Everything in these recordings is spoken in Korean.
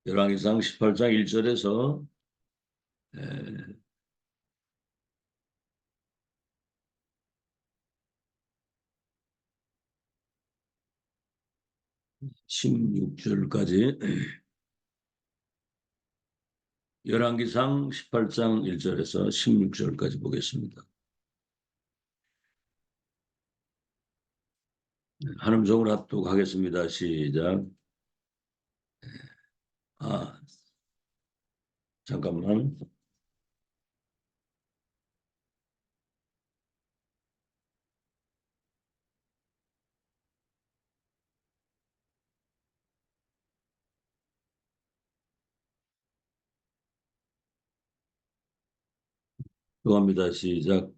열왕기상 18장 1절에서 16절까지 열왕기상 18장 1절에서 16절까지 보겠습니다. 한음성으로 합독하겠습니다. 시작. 잠깐만. 또 합니다. 시작.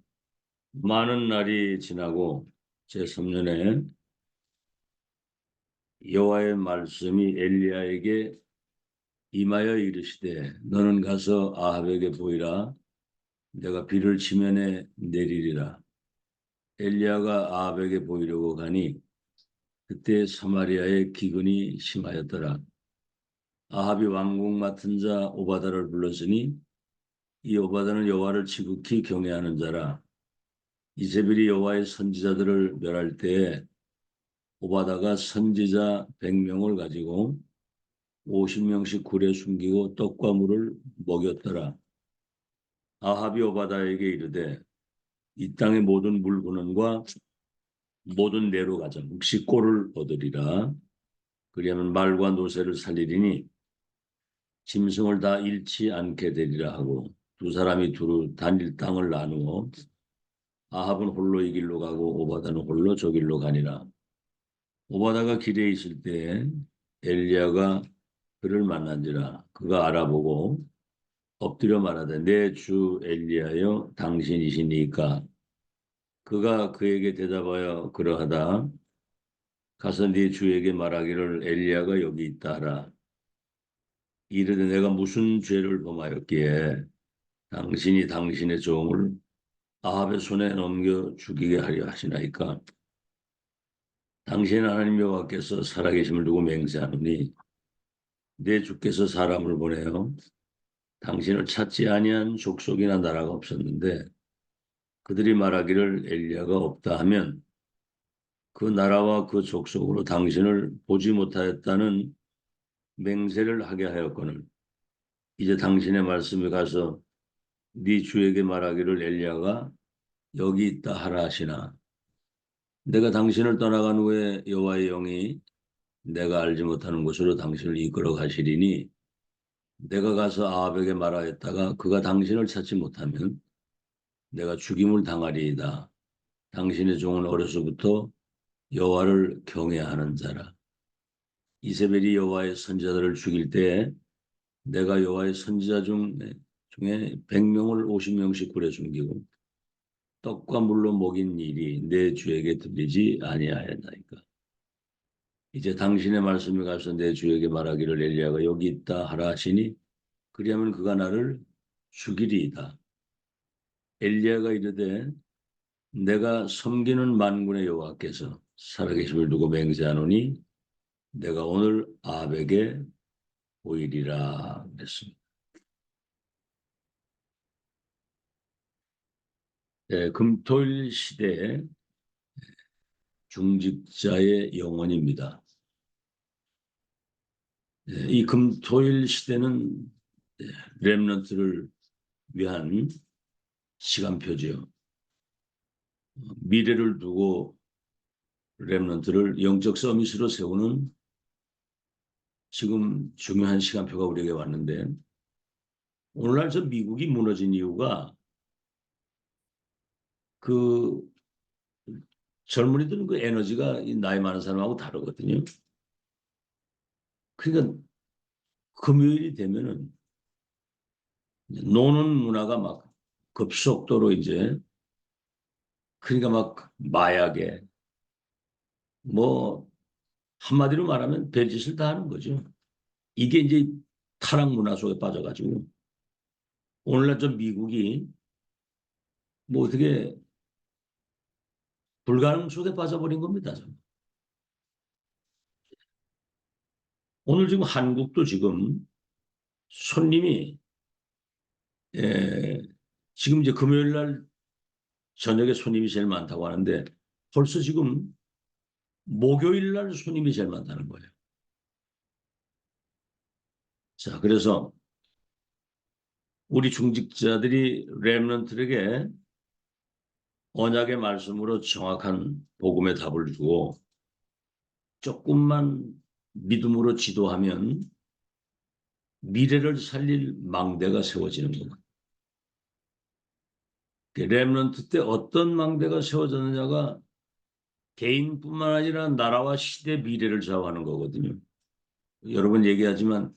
많은 날이 지나고 제3년에 여호와의 말씀이 엘리야에게 임하여 이르시되 너는 가서 아합에게 보이라. 내가 비를 지면에 내리리라. 엘리야가 아합에게 보이려고 가니 그때 사마리아의 기근이 심하였더라. 아합이 왕궁 맡은 자 오바다를 불렀으니 이 오바다는 여호와를 지극히 경외하는 자라. 이세벨이 여호와의 선지자들을 멸할 때에 오바다가 선지자 100명을 가지고 50명씩 굴에 숨기고 떡과 물을 먹였더라. 아합이 오바다에게 이르되 이 땅의 모든 물근원과 모든 내로 가자. 묵시 꼴을 얻으리라. 그리하면 말과 노새를 살리리니 짐승을 다 잃지 않게 되리라 하고 두 사람이 두루 단일 땅을 나누어 아합은 홀로 이 길로 가고 오바다는 홀로 저 길로 가니라. 오바다가 길에 있을 때 엘리야가 그를 만난지라. 그가 알아보고 엎드려 말하되 내 주 엘리야여 당신이시니까. 그가 그에게 대답하여 그러하다. 가서 네 주에게 말하기를 엘리야가 여기 있다 하라. 이르되 내가 무슨 죄를 범하였기에 당신이 당신의 종을 아합의 손에 넘겨 죽이게 하려 하시나이까. 당신 하나님 여호와께서 살아계심을 두고 맹세하노니 내 주께서 사람을 보내어 당신을 찾지 아니한 족속이나 나라가 없었는데 그들이 말하기를 엘리야가 없다 하면 그 나라와 그 족속으로 당신을 보지 못하였다는 맹세를 하게 하였거늘 이제 당신의 말씀에 가서 네 주에게 말하기를 엘리야가 여기 있다 하라 하시나. 내가 당신을 떠나간 후에 여호와의 영이 내가 알지 못하는 곳으로 당신을 이끌어 가시리니 내가 가서 아합에게 말하였다가 그가 당신을 찾지 못하면 내가 죽임을 당하리이다. 당신의 종은 어려서부터 여호와를 경외하는 자라. 이세벨이 여호와의 선지자들을 죽일 때에 내가 여호와의 선지자 중에 100명을 50명씩 굴에 숨기고 떡과 물로 먹인 일이 내 주에게 들리지 아니하였나이까. 이제 당신의 말씀이 가서 내 주에게 말하기를 엘리야가 여기 있다 하라 하시니 그리하면 그가 나를 죽이리이다. 엘리야가 이르되 내가 섬기는 만군의 여호와께서 살아계심을 두고 맹세하노니 내가 오늘 아합에게 보이리라 그랬습니다. 네, 금토일 시대 중직자의 영혼입니다. 네, 이 금토일 시대는 렘넌트를 위한 시간표죠. 미래를 두고 렘넌트를 영적 서밋으로 세우는 지금 중요한 시간표가 우리에게 왔는데 오늘날 저 미국이 무너진 이유가 그 젊은이들은 그 에너지가 나이 많은 사람하고 다르거든요. 그러니까 금요일이 되면은 노는 문화가 막 급속도로 이제 그러니까 막 마약에 뭐 한마디로 말하면 별짓을 다 하는 거죠. 이게 이제 타락 문화 속에 빠져가지고 오늘날 좀 미국이 뭐 어떻게 불가능 속에 빠져버린 겁니다. 오늘 지금 한국도 지금 손님이 예, 지금 이제 금요일 날 저녁에 손님이 제일 많다고 하는데 벌써 지금 목요일 날 손님이 제일 많다는 거예요. 자, 그래서 우리 중직자들이 렘넌트에게 언약의 말씀으로 정확한 복음의 답을 주고 조금만 믿음으로 지도하면 미래를 살릴 망대가 세워지는 겁니다. 렘넌트 때 어떤 망대가 세워졌느냐가 개인뿐만 아니라 나라와 시대 미래를 좌우하는 거거든요. 여러 번 얘기하지만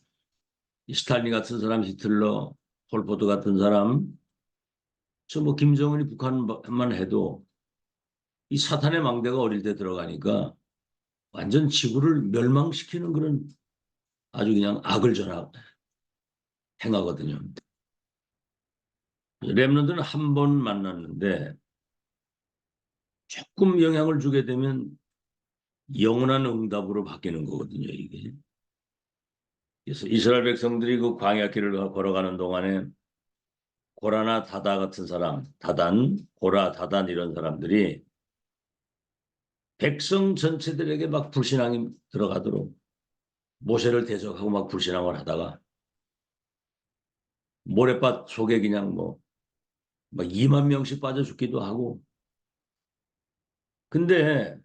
스탈린 같은 사람, 히틀러, 폴포트 같은 사람, 저 뭐 김정은이 북한만 해도 이 사탄의 망대가 어릴 때 들어가니까 완전 지구를 멸망시키는 그런 아주 그냥 악을 행하거든요. 렘넌트는 한 번 만났는데 조금 영향을 주게 되면 영원한 응답으로 바뀌는 거거든요, 이게. 그래서 이스라엘 백성들이 그 광야길을 걸어가는 동안에 고라나 다다 같은 사람, 다단, 고라, 다단 이런 사람들이 백성 전체들에게 막 불신앙이 들어가도록 모세를 대적하고 막 불신앙을 하다가 모래밭 속에 그냥 막 2만 명씩 빠져 죽기도 하고. 근데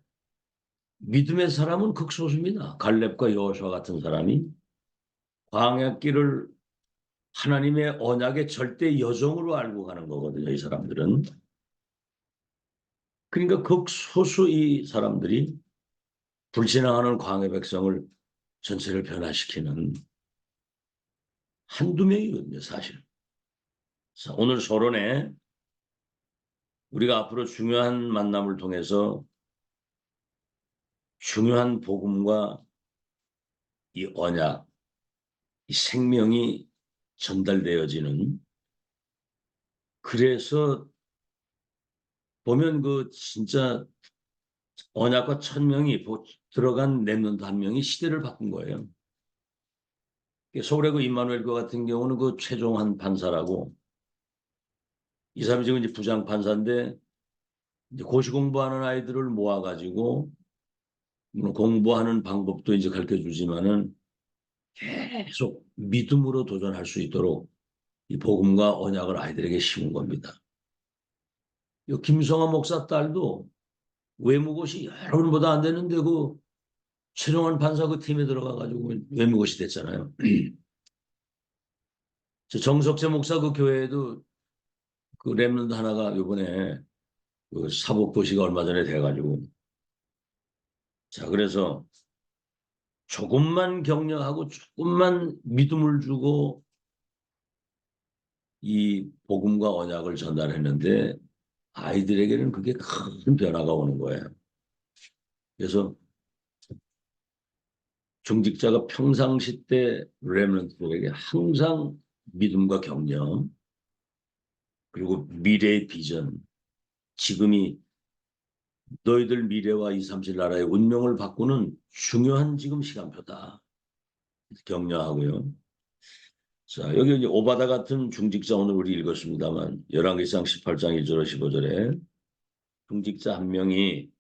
믿음의 사람은 극소수입니다. 갈렙과 여호수아 같은 사람이 광야길을 하나님의 언약의 절대 여정으로 알고 가는 거거든요. 이 사람들은. 그러니까 극소수 이 사람들이 불신앙하는 광야 백성을 전체를 변화시키는 한두 명이거든요. 사실. 자, 오늘 서론에 우리가 앞으로 중요한 만남을 통해서 중요한 복음과 이 언약, 이 생명이 전달되어지는, 그래서 보면 그 진짜 언약과 천명이 들어간 렘넌트 한 명이 시대를 바꾼 거예요. 서울의 그 임마누엘 교 같은 경우는 그 최종한 판사라고, 이 사람이 지금 이제 부장 판사인데 이제 고시 공부하는 아이들을 모아가지고 공부하는 방법도 이제 가르쳐 주지만은 계속 믿음으로 도전할 수 있도록 이 복음과 언약을 아이들에게 심은 겁니다. 이 김성환 목사 딸도 외무고시 여러분보다 안 되는데 그 최종환 판사 그 팀에 들어가가지고 외무고시 됐잖아요. 정석재 목사 그 교회에도 그 렘넌트 하나가 이번에 그 사복고시가 얼마 전에 돼가지고, 자, 그래서 조금만 격려하고 조금만 믿음을 주고 이 복음과 언약을 전달했는데 아이들에게는 그게 큰 변화가 오는 거예요. 그래서 중직자가 평상시 때 렘넌트들에게 항상 믿음과 격려, 그리고 미래의 비전, 지금이 너희들 미래와 237 나라의 운명을 바꾸는 중요한 지금 시간표다. 격려하고요. 자, 여기 이제 오바다 같은 중직자 오늘 우리 읽었습니다만 열왕기상 18장 1절 15절에 중직자 한 명이,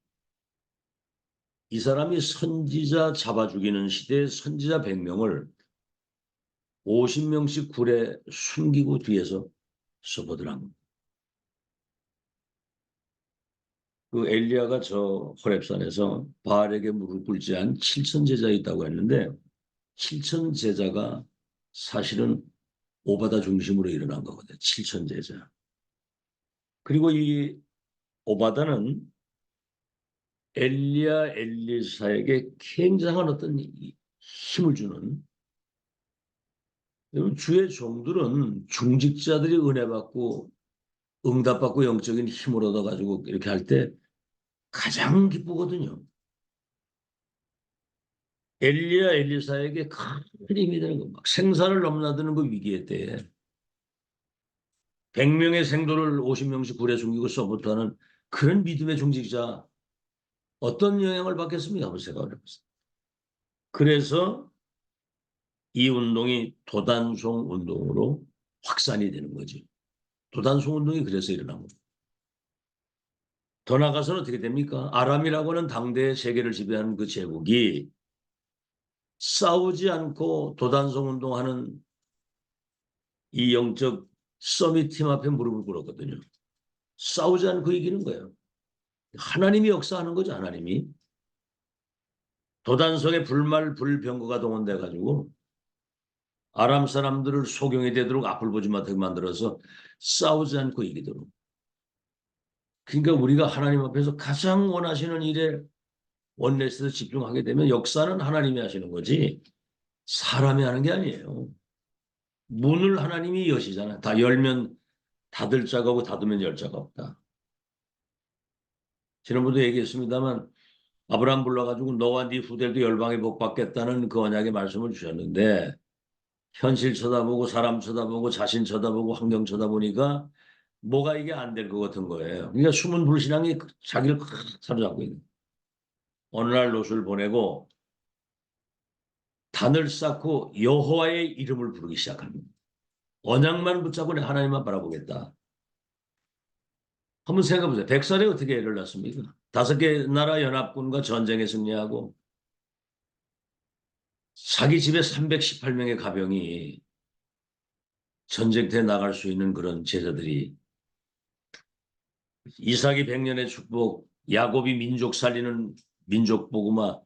이 사람이 선지자 잡아 죽이는 시대에 선지자 100명을 50명씩 굴에 숨기고 뒤에서 서보더라고. 그 엘리야가 저 호렙산에서 바알에게 무릎 꿇지 한 7천 제자 있다고 했는데 7천 제자가 사실은 오바다 중심으로 일어난 거거든요. 7천 제자. 그리고 이 오바다는 엘리야 엘리사에게 굉장한 어떤 힘을 주는, 주의 종들은 중직자들이 은혜 받고 응답받고 영적인 힘을 얻어가지고 이렇게 할 때 가장 기쁘거든요. 엘리야 엘리사에게 큰 힘이 되는 거, 막 생사를 넘나드는 그 위기의 때에 100명의 생도를 50명씩 굴에 숨기고 서부터하는 그런 믿음의 중직자 어떤 영향을 받겠습니까? 한번 생각을 해보세요. 그래서 이 운동이 도단송 운동으로 확산이 되는 거죠. 도단송 운동이 그래서 일어난 겁니다. 더 나아가서는 어떻게 됩니까? 아람이라고 하는 당대 세계를 지배하는 그 제국이 싸우지 않고 도단성 운동하는 이 영적 서밋 팀 앞에 무릎을 꿇었거든요. 싸우지 않고 이기는 거예요. 하나님이 역사하는 거죠, 하나님이. 도단성에 불말 불병거가 동원돼 가지고 아람 사람들을 소경이 되도록 앞을 보지 못하게 만들어서 싸우지 않고 이기도록. 그러니까 우리가 하나님 앞에서 가장 원하시는 일에 원내스에서 집중하게 되면 역사는 하나님이 하시는 거지 사람이 하는 게 아니에요. 문을 하나님이 여시잖아. 다 열면 닫을 자가 없고 닫으면 열 자가 없다. 지난번도 얘기했습니다만 아브라함 불러가지고 너와 네 후대도 열방에 복 받겠다는 그 언약의 말씀을 주셨는데 현실 쳐다보고 사람 쳐다보고 자신 쳐다보고 환경 쳐다보니까 뭐가 이게 안 될 것 같은 거예요. 그러니까 숨은 불신앙이 자기를 사로잡고 있는. 어느 날 롯을 보내고 단을 쌓고 여호와의 이름을 부르기 시작합니다. 언약만 붙잡고 내 하나님만 바라보겠다. 한번 생각해 보세요. 백살에 어떻게 애를 낳습니까? 5개 나라 연합군과 전쟁에 승리하고 자기 집에 318명의 가병이 전쟁터에 나갈 수 있는 그런 제자들이 이삭이 100년의 축복, 야곱이 민족 살리는 민족 복음화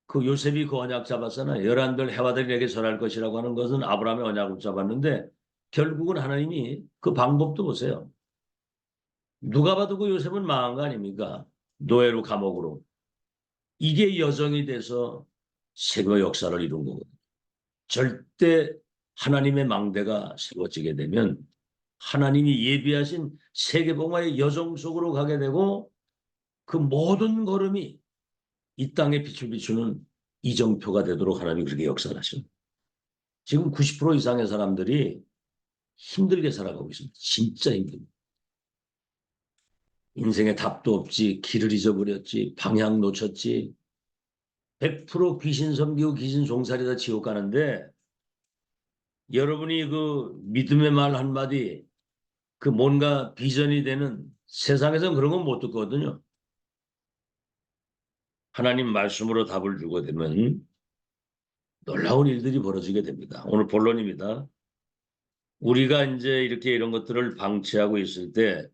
그 요셉이 그 언약 잡았잖아요. 열한들 해와들이 내게 절할 것이라고 하는 것은 아브라함의 언약을 잡았는데 결국은 하나님이 그 방법도 보세요. 누가 봐도 그 요셉은 망한 거 아닙니까? 노예로 감옥으로. 이게 여정이 돼서 세계 역사를 이룬 거거든요. 절대 하나님의 망대가 세워지게 되면 하나님이 예비하신 세계봉화의 여정 속으로 가게 되고 그 모든 걸음이 이 땅에 빛을 비추는 이정표가 되도록 하나님이 그렇게 역사를 하십니다. 지금 90% 이상의 사람들이 힘들게 살아가고 있습니다. 진짜 힘듭니다. 인생에 답도 없지, 길을 잊어버렸지, 방향 놓쳤지, 100% 귀신 섬기고 귀신 종살이다 지옥 가는데 여러분이 그 믿음의 말 한마디 그 뭔가 비전이 되는 세상에서는 그런 건 못 듣거든요. 하나님 말씀으로 답을 주게 되면 놀라운 일들이 벌어지게 됩니다. 오늘 본론입니다. 우리가 이제 이렇게 이런 것들을 방치하고 있을 때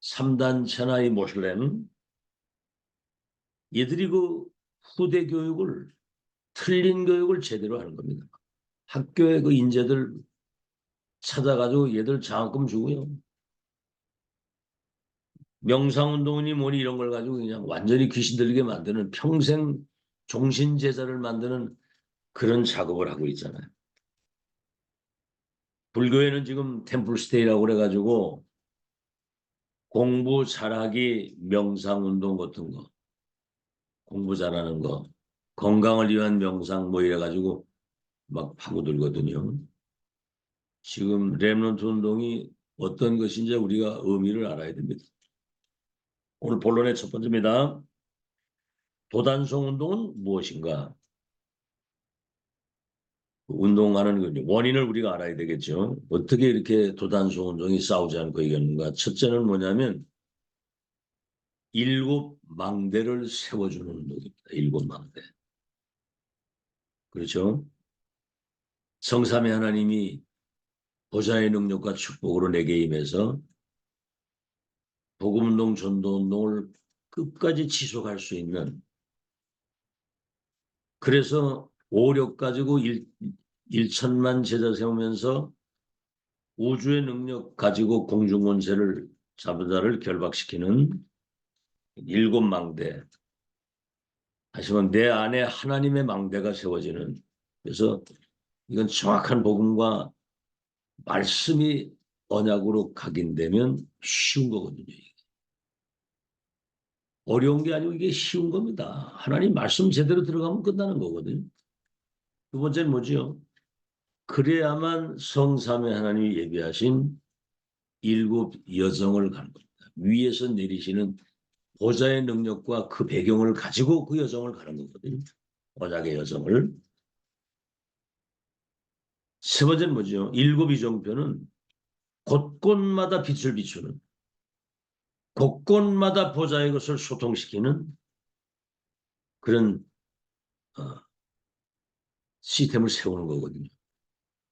3단 천하의 모슬렘 얘들이 그 후대 교육을 틀린 교육을 제대로 하는 겁니다. 학교에 그 인재들 찾아가지고 얘들 장학금 주고요. 명상운동이니 뭐니 이런 걸 가지고 그냥 완전히 귀신 들리게 만드는 평생 종신제자를 만드는 그런 작업을 하고 있잖아요. 불교에는 지금 템플스테이라고 그래가지고 공부 잘하기 명상운동 같은 거 공부 잘하는 거 건강을 위한 명상 뭐 이래가지고 막 파고들거든요. 지금 렘넌트 운동이 어떤 것인지 우리가 의미를 알아야 됩니다. 오늘 본론의 첫 번째입니다. 도단성 운동은 무엇인가? 운동하는 원인을 우리가 알아야 되겠죠. 어떻게 이렇게 도단성 운동이 싸우지 않고 이겼는가? 첫째는 뭐냐면 7망대를 세워주는 운동입니다. 7망대. 그렇죠? 성삼위 하나님이 보좌의 능력과 축복으로 내게 임해서 복음운동, 전도운동을 끝까지 지속할 수 있는 그래서 오력 가지고 1천만 제자 세우면서 우주의 능력 가지고 공중권세를 자부자를 결박시키는 7망대. 하지만 내 안에 하나님의 망대가 세워지는 그래서 이건 정확한 복음과 말씀이 언약으로 각인되면 쉬운 거거든요. 어려운 게 아니고 이게 쉬운 겁니다. 하나님 말씀 제대로 들어가면 끝나는 거거든요. 두 번째는 뭐죠? 그래야만 성삼위 하나님이 예비하신 7여정을 가는 겁니다. 위에서 내리시는 보좌의 능력과 그 배경을 가지고 그 여정을 가는 거거든요. 언약의 여정을. 세 번째는 뭐죠? 일곱 이정표는 곳곳마다 빛을 비추는, 곳곳마다 보좌의 것을 소통시키는 그런 시스템을 세우는 거거든요.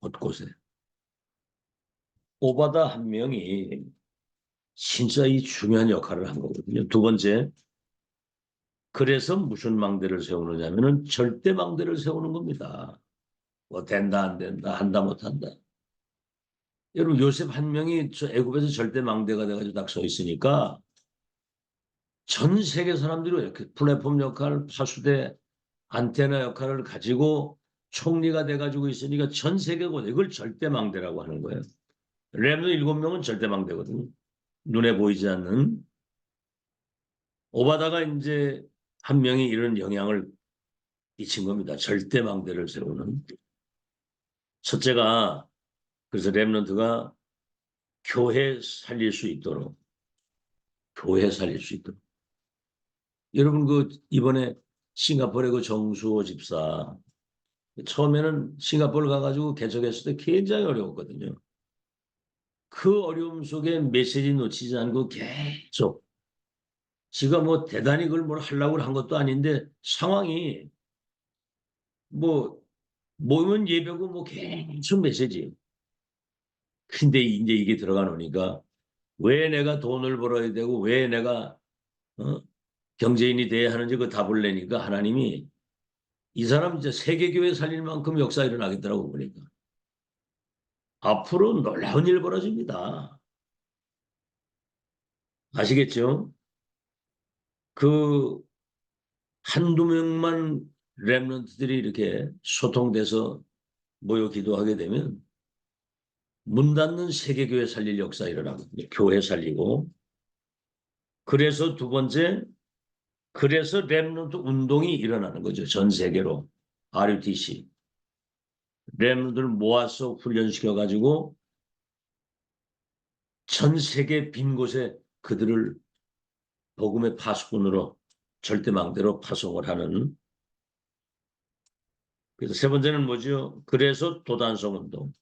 곳곳에. 오바다 한 명이 진짜 이 중요한 역할을 한 거거든요. 두 번째, 그래서 무슨 망대를 세우느냐면은 절대 망대를 세우는 겁니다. 뭐 된다 안 된다 한다 못한다. 여러분 요셉 한 명이 저 애굽에서 절대 망대가 돼가지고 딱 서 있으니까 전 세계 사람들이 이렇게 플랫폼 역할, 파수대, 안테나 역할을 가지고 총리가 돼가지고 있으니까 전 세계고 이걸 절대 망대라고 하는 거예요. 렘넌트 7명은 절대 망대거든요. 눈에 보이지 않는. 오바다가 이제 한 명이 이런 영향을 끼친 겁니다. 절대 망대를 세우는. 첫째가 그래서 렘넌트가 교회 살릴 수 있도록 교회 살릴 수 있도록. 여러분 그 이번에 싱가포르의 그 정수호 집사 처음에는 싱가포르 가가지고 개척했을 때 굉장히 어려웠거든요. 그 어려움 속에 메시지 놓치지 않고 계속 지가 뭐 대단히 그걸 뭘 하려고 한 것도 아닌데 상황이 뭐 모이면 예배고 뭐 계속 메시지. 근데 이제 이게 들어가 놓으니까 왜 내가 돈을 벌어야 되고 왜 내가 경제인이 돼야 하는지 그 답을 내니까 하나님이 이 사람 이제 세계교회 살릴 만큼 역사 일어나겠더라고 보니까. 앞으로 놀라운 일 벌어집니다. 아시겠죠? 그 한두 명만 렘넌트들이 이렇게 소통돼서 모여 기도하게 되면 문 닫는 세계교회 살릴 역사 일어나거든요. 교회 살리고. 그래서 두 번째, 그래서 렘넌트 운동이 일어나는 거죠. 전 세계로. RUTC. 렘넌트를 모아서 훈련시켜가지고 전 세계 빈 곳에 그들을 복음의 파수꾼으로 절대망대로 파송을 하는. 그래서 세 번째는 뭐죠? 그래서 도단성 운동.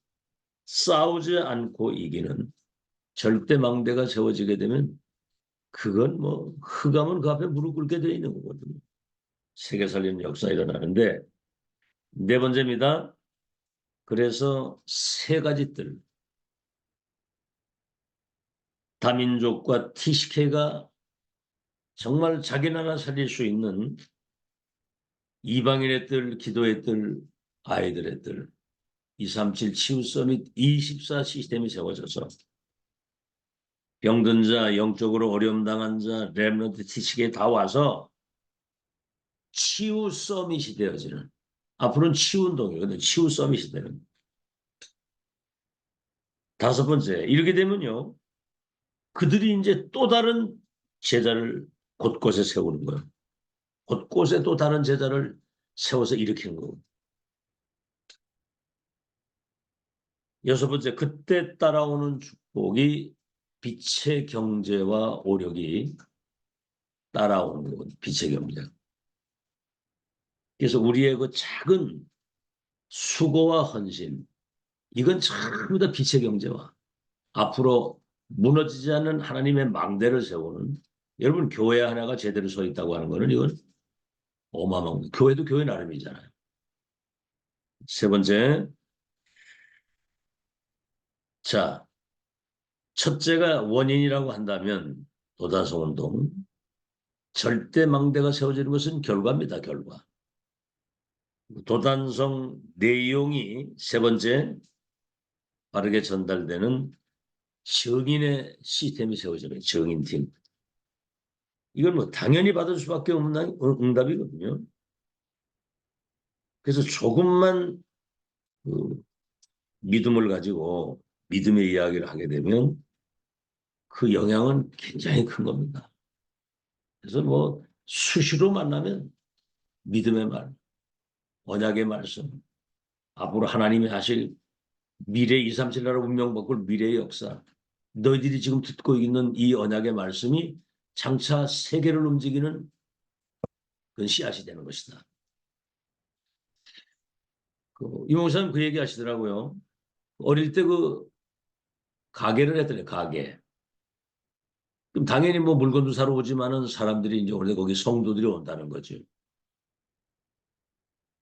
싸우지 않고 이기는 절대망대가 세워지게 되면 그건 뭐 흑암은 그 앞에 무릎 꿇게 되어 있는 거거든요. 세계 살리는 역사 일어나는데 네 번째입니다. 그래서 세 가지 뜰. 다민족과 TCK가 정말 자기 나라 살릴 수 있는 이방인의 뜰, 기도의 뜰, 아이들의 뜰, 237 치유 서밋 24 시스템이 세워져서 병든 자, 영적으로 어려움 당한 자, 렘넌트 티치게 다 와서 치유 서밋이 되어지는. 앞으로는 치유 운동이거든요. 치유 서밋이 되는. 다섯 번째, 이렇게 되면요. 그들이 이제 또 다른 제자를 곳곳에 세우는 거예요. 곳곳에 또 다른 제자를 세워서 일으키는 거고. 여섯 번째, 그때 따라오는 축복이 빛의 경제와 오력이 따라오는 거거든요. 빛의 경제. 그래서 우리의 그 작은 수고와 헌신, 이건 전부 다 빛의 경제와 앞으로 무너지지 않는 하나님의 망대를 세우는. 여러분 교회 하나가 제대로 서 있다고 하는 거는 이건 어마어마한. 교회도 교회 나름이잖아요. 세 번째, 자, 첫째가 원인이라고 한다면 도단성운동, 절대 망대가 세워지는 것은 결과입니다. 결과. 도단성 내용이 세 번째 바르게 전달되는 정인의 시스템이 세워져요. 정인팀. 이걸 뭐 당연히 받을 수밖에 없는 응답이거든요. 그래서 조금만 그 믿음을 가지고 믿음의 이야기를 하게 되면 그 영향은 굉장히 큰 겁니다. 그래서 뭐 수시로 만나면 믿음의 말, 언약의 말씀, 앞으로 하나님이 하실 미래 237 나라 운명 바꿀 미래의 역사, 너희들이 지금 듣고 있는 이 언약의 말씀이 장차 세계를 움직이는 그런 씨앗이 되는 것이다. 이 목사님 그 얘기 하시더라고요. 어릴 때 그 가게를 했더니 가게. 그럼 당연히 뭐 물건도 사러 오지만은 사람들이 이제 원래 거기 성도들이 온다는 거죠.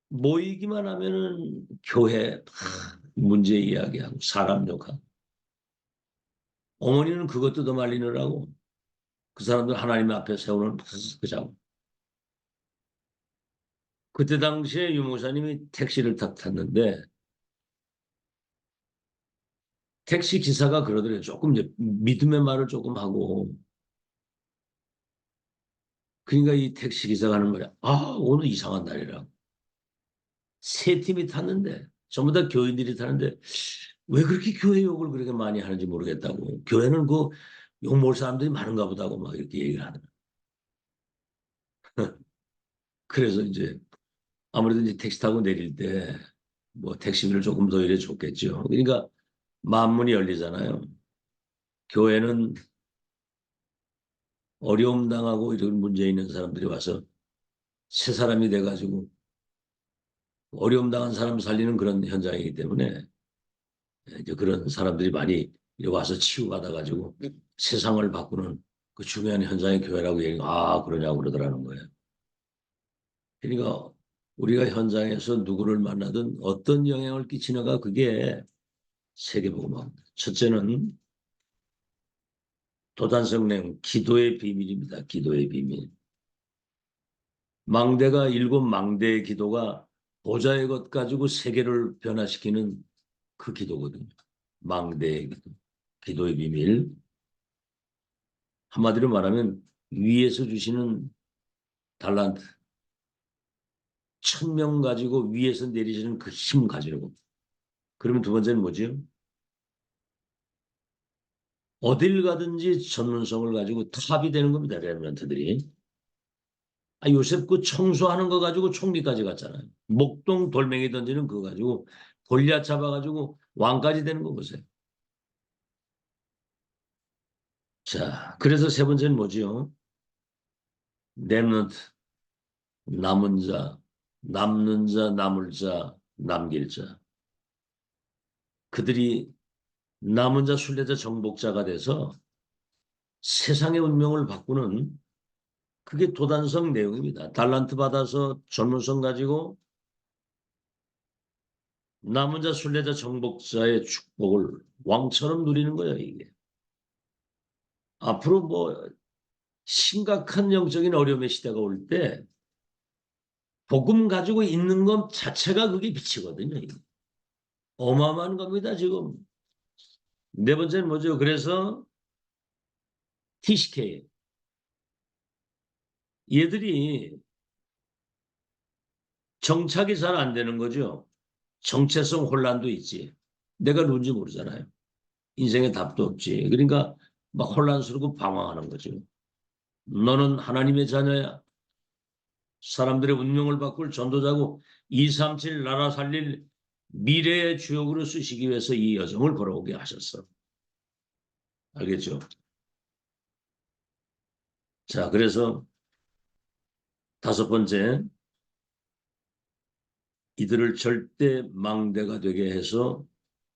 모이기만 하면은 교회 문제 이야기하고 사람 욕하고 어머니는 그것 뜯어 말리느라고 그 사람들 하나님 앞에 세우는 그 작업. 그때 당시에 유 목사님이 택시를 탁 탔는데 택시 기사가 그러더래요. 조금 이제 믿음의 말을 조금 하고 그러니까 이 택시 기사가 하는 말이야. 아 오늘 이상한 날이라고. 세 팀이 탔는데 전부 다 교인들이 타는데 왜 그렇게 교회 욕을 그렇게 많이 하는지 모르겠다고. 교회는 그 욕 먹을 사람들이 많은가 보다고 막 이렇게 얘기를 하더라고요. 그래서 이제 아무래도 이제 택시 타고 내릴 때 뭐 택시비를 조금 더 이래 줬겠죠. 그러니까 만문이 열리잖아요. 교회는 어려움 당하고 이런 문제 있는 사람들이 와서 새 사람이 돼가지고 어려움 당한 사람 살리는 그런 현장이기 때문에 이제 그런 사람들이 많이 와서 치유받아가지고 세상을 바꾸는 그 중요한 현장의 교회라고 그러냐고 그러더라는 거예요. 그러니까 우리가 현장에서 누구를 만나든 어떤 영향을 끼치는가 그게 세계복음화입니다. 첫째는 도단성 내용, 기도의 비밀입니다. 기도의 비밀. 망대가 일곱 망대의 기도가 보좌의 것 가지고 세계를 변화시키는 그 기도거든요. 망대의 기도, 기도의 비밀. 한마디로 말하면 위에서 주시는 달란트, 1,000명 가지고 위에서 내리시는 그 힘 가지고. 그러면 두 번째는 뭐지요? 어딜 가든지 전문성을 가지고 탑이 되는 겁니다. 렘넌트들이. 요새 그 청소하는 거 가지고 총리까지 갔잖아요. 목동 돌멩이 던지는 그거 가지고 골리앗 잡아가지고 왕까지 되는 거 보세요. 자, 그래서 세 번째는 뭐지요? 렘넌트, 남은 자, 남는 자, 남을 자, 남길 자. 그들이 남은 자, 순례자, 정복자가 돼서 세상의 운명을 바꾸는 그게 도단성 내용입니다. 달란트 받아서 전문성 가지고 남은 자, 순례자, 정복자의 축복을 왕처럼 누리는 거예요, 이게. 앞으로 뭐 심각한 영적인 어려움의 시대가 올 때 복음 가지고 있는 것 자체가 그게 빛이거든요. 이게. 어마어마한 겁니다, 지금. 네 번째는 뭐죠? 그래서 TCK. 얘들이 정착이 잘 안 되는 거죠. 정체성 혼란도 있지. 내가 누군지 모르잖아요. 인생에 답도 없지. 그러니까 막 혼란스럽고 방황하는 거죠. 너는 하나님의 자녀야. 사람들의 운명을 바꿀 전도자고 237 나라 살릴 미래의 주역으로 쓰시기 위해서 이 여정을 걸어오게 하셨어. 알겠죠? 자, 그래서 다섯 번째, 이들을 절대 망대가 되게 해서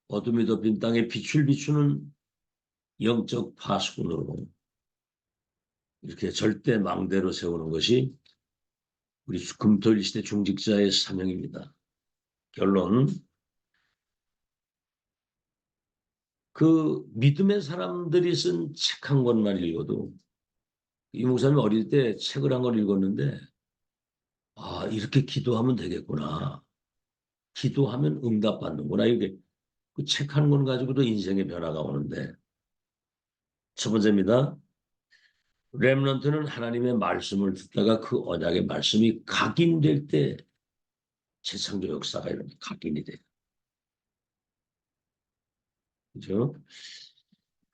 어둠이 덮인 땅에 빛을 비추는 영적 파수꾼으로 이렇게 절대 망대로 세우는 것이 우리 금토일 시대 중직자의 사명입니다. 결론, 그 믿음의 사람들이 쓴 책 한 권만 읽어도 이 목사님 어릴 때 책을 한 권 읽었는데 이렇게 기도하면 되겠구나. 기도하면 응답받는구나. 이게 그 책 한 권 가지고도 인생의 변화가 오는데 첫 번째입니다. 렘넌트는 하나님의 말씀을 듣다가 그 언약의 말씀이 각인될 때 재창조 역사가 이렇게 각인이 돼요. 그죠?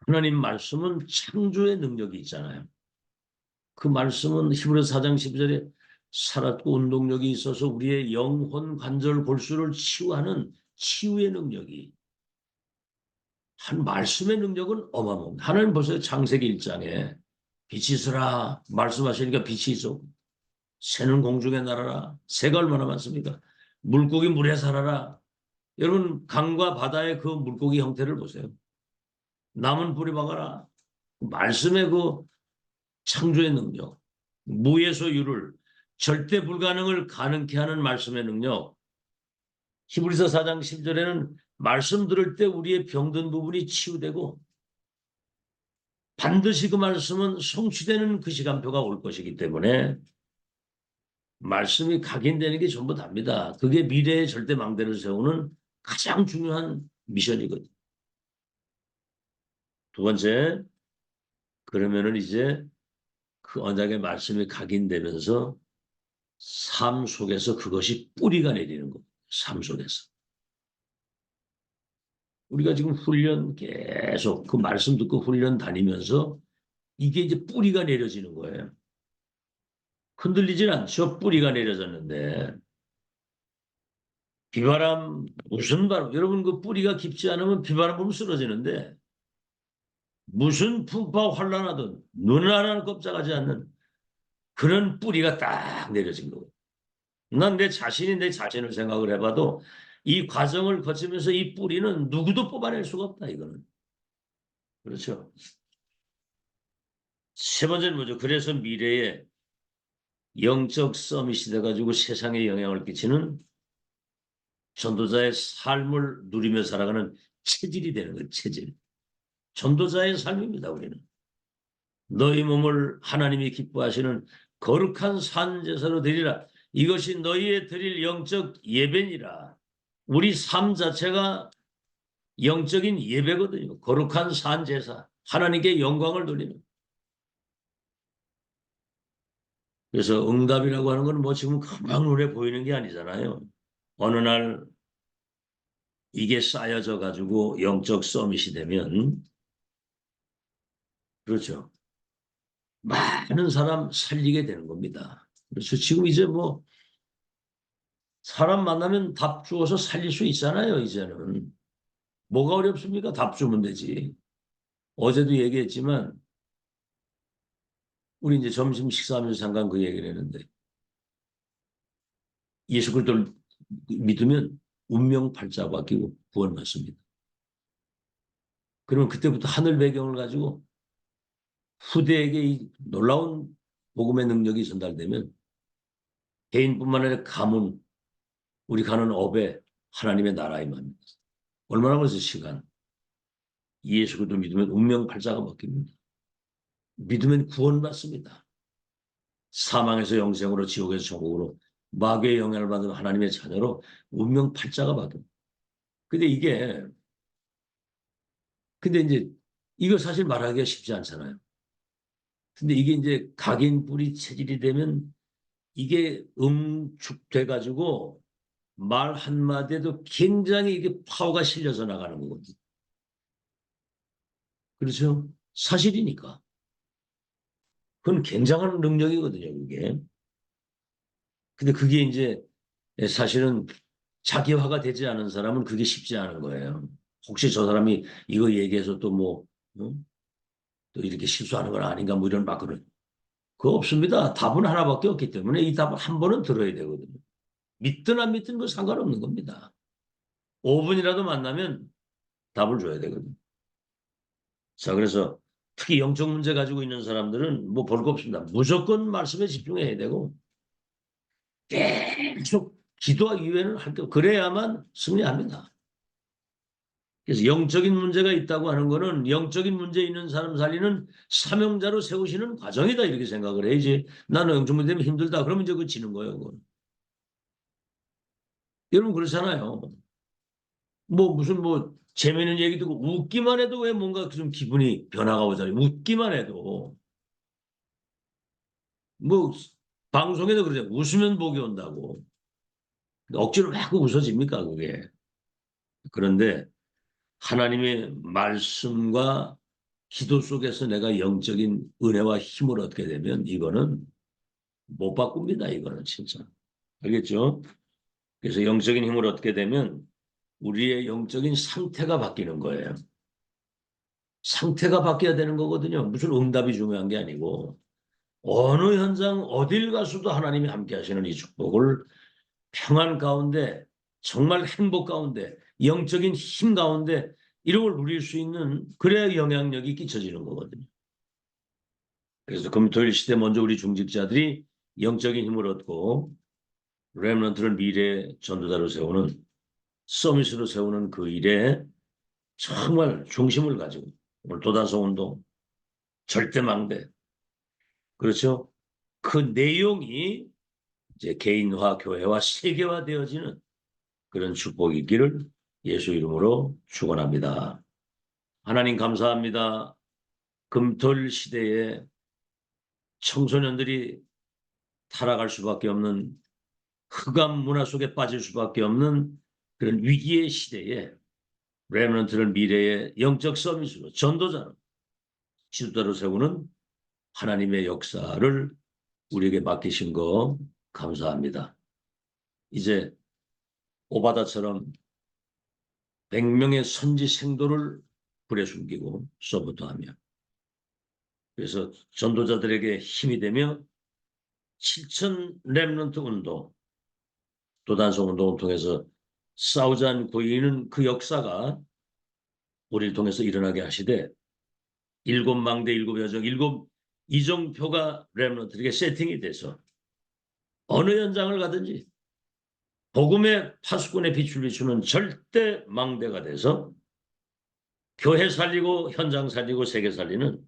하나님 말씀은 창조의 능력이 있잖아요. 그 말씀은 히브리서 4장 12절에 살았고 운동력이 있어서 우리의 영혼 관절 골수를 치유하는 치유의 능력이 한 말씀의 능력은 어마어마합니다. 하나님 벌써 창세기 1장에 빛이 있으라 말씀하시니까 빛이 있어. 새는 공중에 날아라. 새가 얼마나 많습니까? 물고기 물에 살아라. 여러분 강과 바다의 그 물고기 형태를 보세요. 남은 뿌리 박아라. 말씀의 그 창조의 능력, 무에서 유를 절대 불가능을 가능케 하는 말씀의 능력. 히브리서 4장 10절에는 말씀 들을 때 우리의 병든 부분이 치유되고 반드시 그 말씀은 성취되는 그 시간표가 올 것이기 때문에 말씀이 각인되는 게 전부 답니다. 그게 미래의 절대 망대를 세우는 가장 중요한 미션이거든요. 두 번째, 그러면은 이제 그 언약의 말씀이 각인되면서 삶 속에서 그것이 뿌리가 내리는 겁니다. 삶 속에서. 우리가 지금 훈련 계속 그 말씀 듣고 훈련 다니면서 이게 이제 뿌리가 내려지는 거예요. 흔들리진 않죠. 뿌리가 내려졌는데. 비바람, 무슨 바람, 여러분 그 뿌리가 깊지 않으면 비바람 불면 쓰러지는데 무슨 풍파 환란하든 눈 하나는 꼼짝하지 않는 그런 뿌리가 딱 내려진 거예요. 난 내 자신이 내 자신을 생각을 해봐도 이 과정을 거치면서 이 뿌리는 누구도 뽑아낼 수가 없다, 이거는. 그렇죠. 세 번째는 뭐죠? 그래서 미래에 영적 서밋이 돼가지고 세상에 영향을 끼치는 전도자의 삶을 누리며 살아가는 체질이 되는 거예요, 체질. 전도자의 삶입니다, 우리는. 너희 몸을 하나님이 기뻐하시는 거룩한 산제사로 드리라. 이것이 너희의 드릴 영적 예배니라. 우리 삶 자체가 영적인 예배거든요. 거룩한 산제사. 하나님께 영광을 돌리는. 그래서 응답이라고 하는 건 뭐 지금 금방 눈에 보이는 게 아니잖아요. 어느 날 이게 쌓여져 가지고 영적 서밋이 되면 그렇죠. 많은 사람 살리게 되는 겁니다. 그렇죠. 지금 이제 뭐 사람 만나면 답 주어서 살릴 수 있잖아요, 이제는. 뭐가 어렵습니까? 답 주면 되지. 어제도 얘기했지만 우리 이제 점심 식사하면서 잠깐 그 얘기를 했는데 예수 그리스도를 믿으면 운명 팔자 바뀌고 구원받습니다. 그러면 그때부터 하늘 배경을 가지고 후대에게 이 놀라운 복음의 능력이 전달되면 개인뿐만 아니라 가문, 우리 가는 업에 하나님의 나라에 임합니다. 얼마나 벌써 시간. 예수 그리스도 믿으면 운명 팔자가 바뀝니다. 믿으면 구원받습니다. 사망에서 영생으로 지옥에서 천국으로 마귀의 영향을 받는 하나님의 자녀로 운명 팔자가 바뀝니다. 근데 이제 이거 사실 말하기가 쉽지 않잖아요. 근데 이게 이제 각인 뿌리 체질이 되면 이게 응축돼가지고 말 한마디에도 굉장히 이게 파워가 실려서 나가는 거거든요. 그렇죠? 사실이니까. 그건 굉장한 능력이거든요, 그게. 근데 그게 이제 사실은 자기화가 되지 않은 사람은 그게 쉽지 않은 거예요. 혹시 저 사람이 이거 얘기해서 또 뭐, 또 이렇게 실수하는 건 아닌가 뭐 이런 막 그런. 그거 없습니다. 답은 하나밖에 없기 때문에 이 답을 한 번은 들어야 되거든요. 믿든 안 믿든 그 상관없는 겁니다. 5분이라도 만나면 답을 줘야 되거든요. 자, 그래서 특히 영적 문제 가지고 있는 사람들은 뭐 볼 거 없습니다. 무조건 말씀에 집중해야 되고 계속 기도하기 위해는 할 게, 그래야만 승리합니다. 그래서 영적인 문제가 있다고 하는 거는 영적인 문제 있는 사람 살리는 사명자로 세우시는 과정이다 이렇게 생각을 해야지. 나는 영적 문제 때문에 힘들다 그러면 이제 그 지는 거예요. 그건. 여러분 그렇잖아요. 뭐 무슨 뭐 재미있는 얘기 듣고 웃기만 해도 왜 뭔가 좀 기분이 변화가 오잖아요. 웃기만 해도 뭐 방송에도 그러죠. 웃으면 복이 온다고. 억지로 막 웃어집니까 그게. 그런데 하나님의 말씀과 기도 속에서 내가 영적인 은혜와 힘을 얻게 되면 이거는 못 바꿉니다. 이거는 진짜. 알겠죠? 그래서 영적인 힘을 얻게 되면 우리의 영적인 상태가 바뀌는 거예요. 상태가 바뀌어야 되는 거거든요. 무슨 응답이 중요한 게 아니고 어느 현장 어딜 가서도 하나님이 함께 하시는 이 축복을 평안 가운데, 정말 행복 가운데, 영적인 힘 가운데 이런 걸 누릴 수 있는, 그래야 영향력이 끼쳐지는 거거든요. 그래서 금토일 시대 먼저 우리 중직자들이 영적인 힘을 얻고 렘넌트를 미래 전도자로 세우는, 서밋으로 세우는 그 일에 정말 중심을 가지고, 오늘 도단성 운동, 절대망대, 그렇죠? 그 내용이 이제 개인화, 교회화, 세계화 되어지는 그런 축복이 있기를 예수 이름으로 축원합니다. 하나님 감사합니다. 금토일 시대에 청소년들이 타락할 수밖에 없는, 흑암 문화 속에 빠질 수밖에 없는 그런 위기의 시대에 렘넌트를 미래의 영적 서밋으로, 전도자로, 지도자로 세우는 하나님의 역사를 우리에게 맡기신 거 감사합니다. 이제 오바다처럼 100명의 선지 생도를 불에 숨기고 서부토하며, 그래서 전도자들에게 힘이 되며 7천 렘넌트 운동, 도단성 운동을 통해서 싸우자는 구이는 그 역사가 우리를 통해서 일어나게 하시되, 일곱 망대, 일곱 여정, 일곱 이정표가 렘넌트에게 세팅이 돼서 어느 현장을 가든지 복음의 파수꾼의 빛을 비추는 절대 망대가 돼서 교회 살리고 현장 살리고 세계 살리는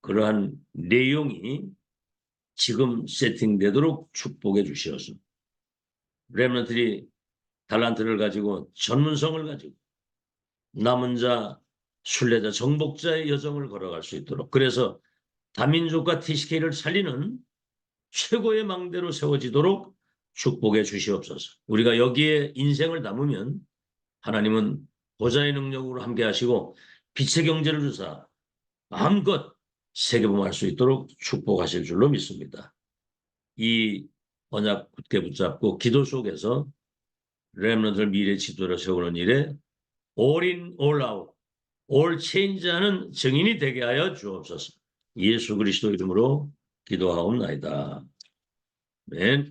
그러한 내용이 지금 세팅되도록 축복해 주시어서 렘넌트들이 달란트를 가지고, 전문성을 가지고 남은 자, 순례자, 정복자의 여정을 걸어갈 수 있도록, 그래서 다민족과 TCK를 살리는 최고의 망대로 세워지도록 축복해 주시옵소서. 우리가 여기에 인생을 담으면 하나님은 보좌의 능력으로 함께 하시고 빛의 경제를 주사 마음껏 세계복음할 수 있도록 축복하실 줄로 믿습니다. 이 언약 굳게 붙잡고 기도 속에서 렘넌트를 미래 지도로 세우는 일에 all in, all out, all change하는 증인이 되게 하여 주옵소서. 예수 그리스도 이름으로 기도하옵나이다. 아멘.